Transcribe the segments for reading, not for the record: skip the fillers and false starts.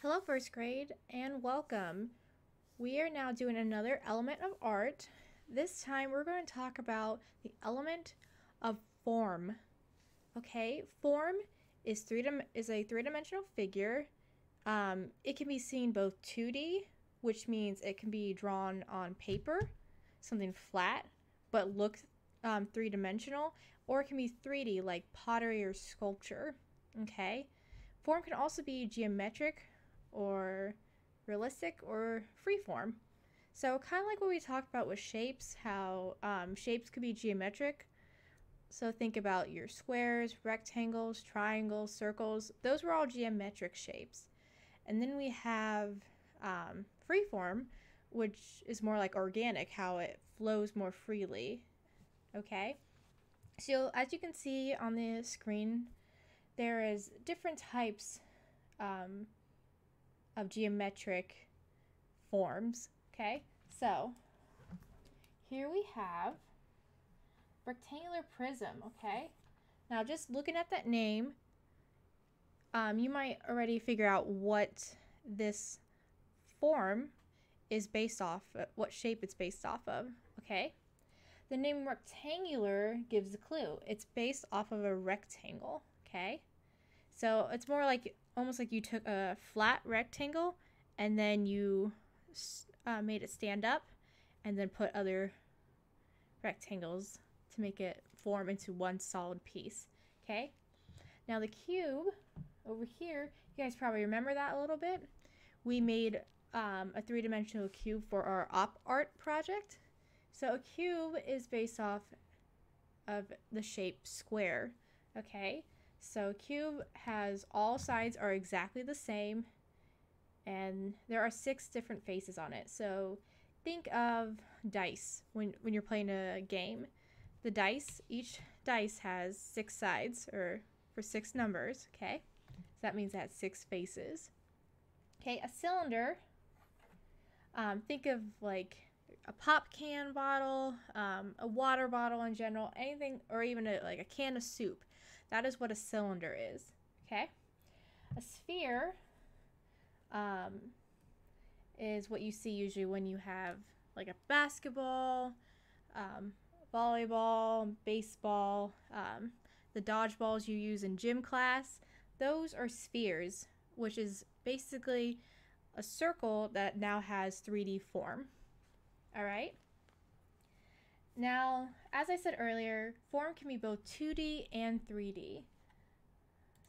Hello, first grade, and welcome. We are now doing another element of art. This time we're going to talk about the element of form. Okay, form is a three-dimensional figure. It can be seen both 2D, which means it can be drawn on paper, something flat, but look three-dimensional, or it can be 3D like pottery or sculpture. Okay, form can also be geometric or realistic or freeform. So kind of like what we talked about with shapes, how shapes could be geometric. So think about your squares, rectangles, triangles, circles. Those were all geometric shapes. And then we have freeform, which is more like organic, how it flows more freely. Okay? So as you can see on the screen, there is different types of geometric forms. Okay, so here we have rectangular prism. Okay, now just looking at that name, you might already figure out what this form is based off, what shape it's based off of. Okay, the name rectangular gives a clue. It's based off of a rectangle. Okay, so it's more like almost like you took a flat rectangle and then you made it stand up and then put other rectangles to make it form into one solid piece. Okay, now the cube over here, you guys probably remember that a little bit. We made a three-dimensional cube for our op art project. So a cube is based off of the shape square. Okay, so cube has all sides are exactly the same, and there are 6 different faces on it. So think of dice when you're playing a game. The dice, each dice has 6 sides, or for 6 numbers. Okay, so that means it has 6 faces. Okay, a cylinder, think of like a pop can bottle, a water bottle in general, anything, or even like a can of soup. That is what a cylinder is. Okay, a sphere is what you see usually when you have like a basketball, volleyball, baseball, the dodgeballs you use in gym class. Those are spheres, which is basically a circle that now has 3D form. All right. Now, as I said earlier, form can be both 2D and 3D.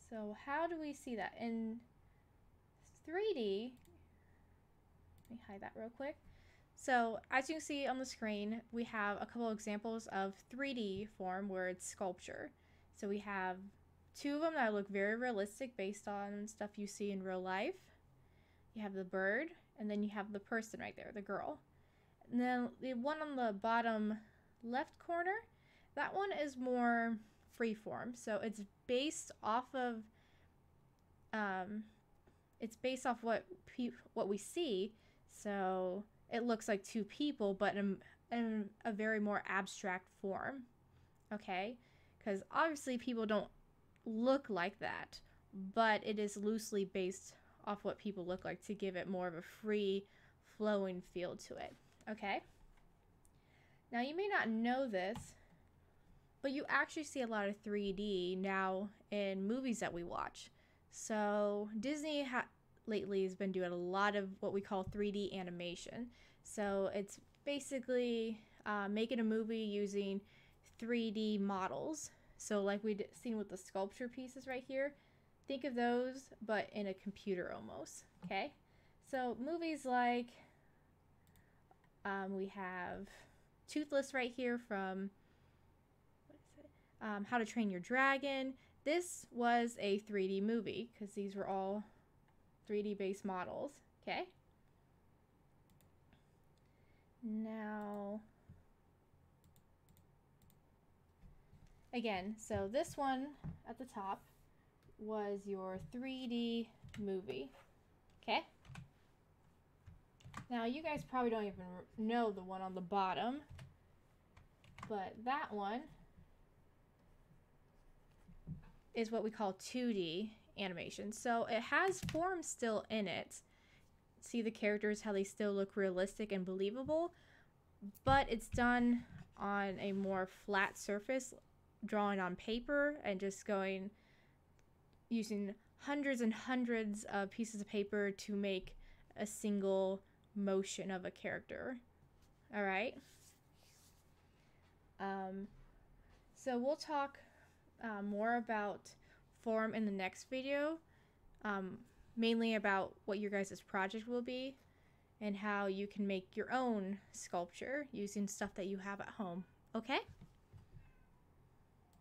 So how do we see that? In 3D, let me hide that real quick. So as you can see on the screen, we have a couple examples of 3D form where it's sculpture. So we have 2 of them that look very realistic based on stuff you see in real life. You have the bird, and then you have the person right there, the girl. And then the one on the bottom left corner, that one is more freeform. So it's based off of what we see. So it looks like 2 people, but in a very more abstract form. Okay, because obviously people don't look like that, but it is loosely based off what people look like to give it more of a free flowing feel to it. Okay, now you may not know this, but you actually see a lot of 3D now in movies that we watch. So Disney lately has been doing a lot of what we call 3D animation. So it's basically making a movie using 3D models. So like we'd seen with the sculpture pieces right here, think of those but in a computer almost. Okay, so movies like we have Toothless right here from How to Train Your Dragon. This was a 3D movie because these were all 3D based models. Okay, now again, so this one at the top was your 3D movie. Okay, now you guys probably don't even know the one on the bottom, but that one is what we call 2D animation. So it has form still in it. See the characters, how they still look realistic and believable, but it's done on a more flat surface, drawing on paper and just using hundreds and hundreds of pieces of paper to make a single motion of a character. All right. So we'll talk more about form in the next video, mainly about what your guys' project will be and how you can make your own sculpture using stuff that you have at home. Okay?